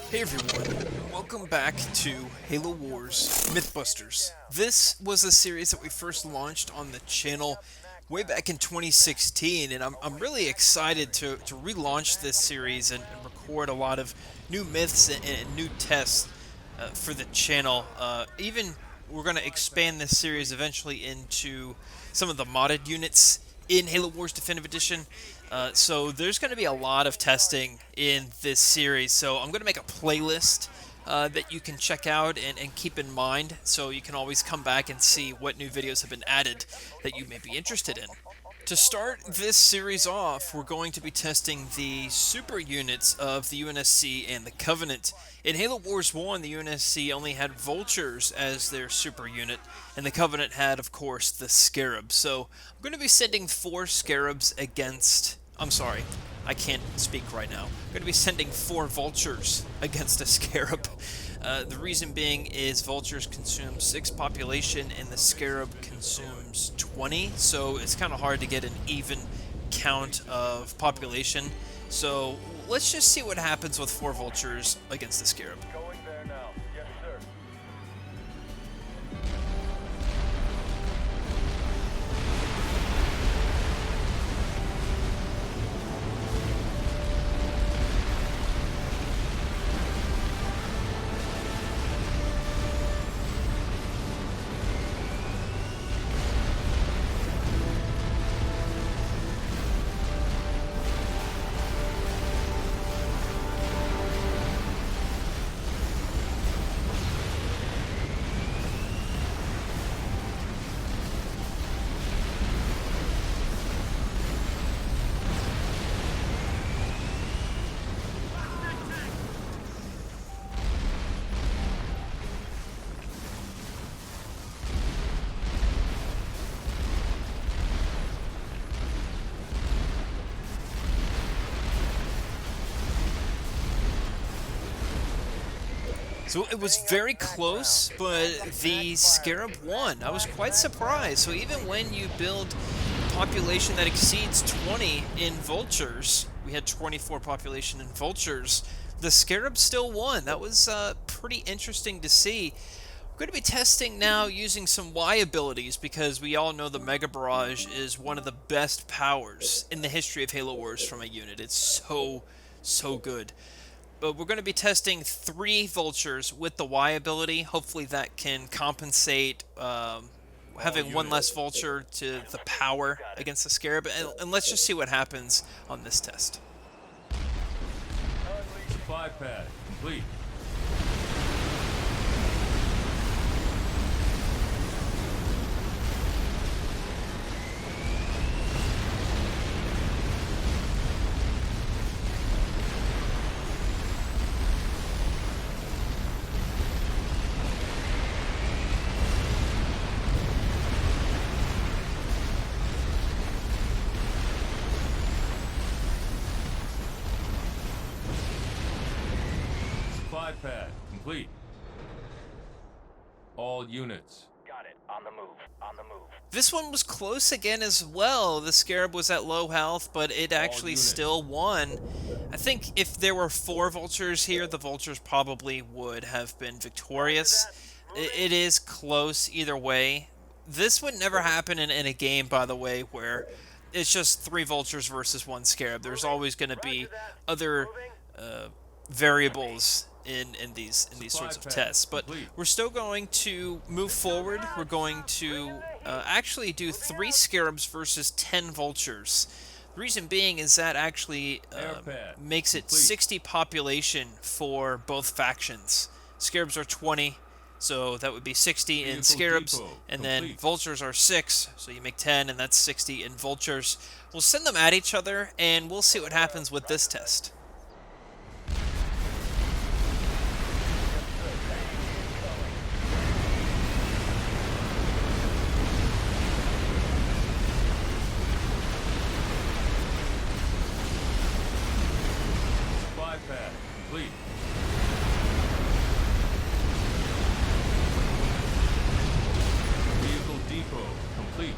Hey everyone, welcome back to Halo Wars Mythbusters. This was a series that we first launched on the channel way back in 2016, and I'm really excited to relaunch this series and record a lot of new myths and new tests for the channel. Even we're going to expand this series eventually into some of the modded units in Halo Wars Definitive Edition. So there's going to be a lot of testing in this series. So I'm going to make a playlist that you can check out and keep in mind, so you can always come back and see what new videos have been added that you may be interested in. To start this series off, we're going to be testing the super units of the UNSC and the Covenant. In Halo Wars 1, the UNSC only had Vultures as their super unit, and the Covenant had, of course, the Scarab. So I'm going to be sending 4 Scarabs against... I'm sorry, I can't speak right now. I'm going to be sending 4 Vultures against a Scarab. The reason being is Vultures consume 6 population and the Scarab consumes 20, so it's kind of hard to get an even count of population. So let's just see what happens with 4 Vultures against the Scarab. Going there now. Yes, sir. So it was very close, but the Scarab won. I was quite surprised. So even when you build a population that exceeds 20 in Vultures, we had 24 population in Vultures, the Scarab still won. That was pretty interesting to see. I'm going to be testing now using some Y abilities, because we all know the Mega Barrage is one of the best powers in the history of Halo Wars from a unit. It's so good. But we're going to be testing 3 Vultures with the Y ability. Hopefully that can compensate having one less Vulture to the power against the Scarab. And let's just see what happens on this test. Supply pad complete. Supply pad complete. All units. Got it. On the move. On the move. This one was close again as well. The Scarab was at low health, but it actually still won. I think if there were 4 Vultures here, the Vultures probably would have been victorious. It is close either way. This would never happen in a game, by the way, where it's just 3 Vultures versus 1 Scarab. There's always going to be other variables in these sorts of tests, but we're still going to move forward. We're going to actually do 3 Scarabs versus 10 Vultures. The reason being is that actually makes it 60 population for both factions. Scarabs are 20, so that would be 60 in Scarabs, and then Vultures are 6, so you make 10, and that's 60 in Vultures. We'll send them at each other, and we'll see what happens with this test. Pad complete. Vehicle depot complete.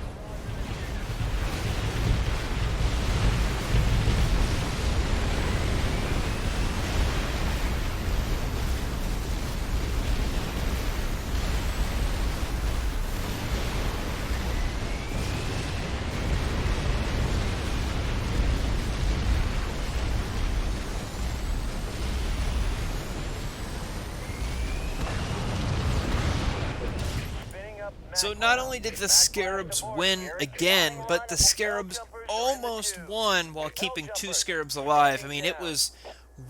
So not only did the Scarabs win again, but the Scarabs almost won while keeping two Scarabs alive. I mean, it was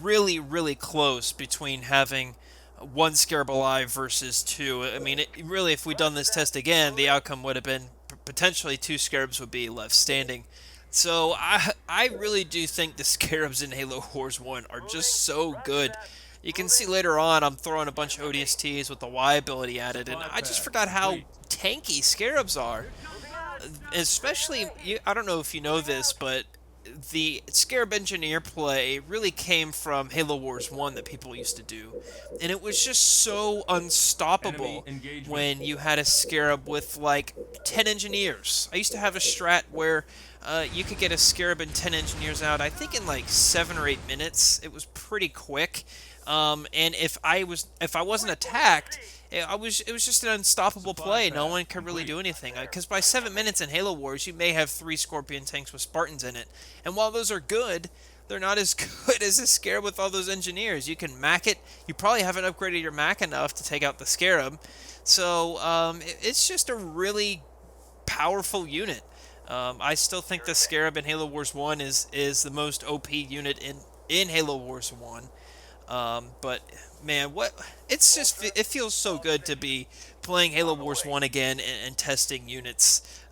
really, really close between having one Scarab alive versus two. I mean, really, if we'd done this test again, the outcome would have been potentially two Scarabs would be left standing. So I really do think the Scarabs in Halo Wars 1 are just so good. You can see later on I'm throwing a bunch of ODSTs with the Y ability added, and I just forgot how Complete. tanky Scarabs are. Especially, I don't know if you know this, but the Scarab Engineer play really came from Halo Wars 1 that people used to do. And it was just so Enemy unstoppable engagement. when you had a Scarab with like 10 engineers. I used to have a strat where you could get a Scarab and 10 engineers out, I think in like 7 or 8 minutes. It was pretty quick. And if I wasn't attacked, it was just an unstoppable Supply play. No pad one could really complete. do anything. Because by 7 minutes in Halo Wars, you may have 3 Scorpion tanks with Spartans in it, and while those are good, they're not as good as a Scarab with all those engineers. You can Mac it. You probably haven't upgraded your Mac enough to take out the Scarab, so it's just a really powerful unit. I still think the Scarab in Halo Wars 1 is the most OP unit in Halo Wars 1. But man, what it feels so good to be playing Halo Wars 1 again and testing units,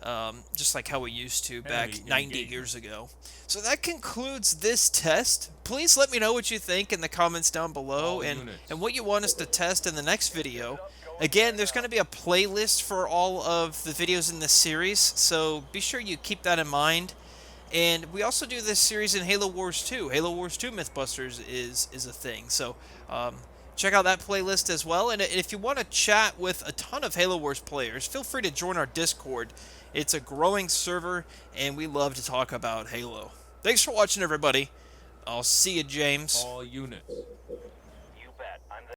just like how we used to Enemy back 90 engagement. years ago. So that concludes this test. Please let me know what you think in the comments down below, All and units. what you want us to test in the next video. Again, there's going to be a playlist for all of the videos in this series, so be sure you keep that in mind. And we also do this series in Halo Wars 2. Halo Wars 2 Mythbusters is a thing. So check out that playlist as well. And if you want to chat with a ton of Halo Wars players, feel free to join our Discord. It's a growing server, and we love to talk about Halo. Thanks for watching, everybody. I'll see you, James. All units.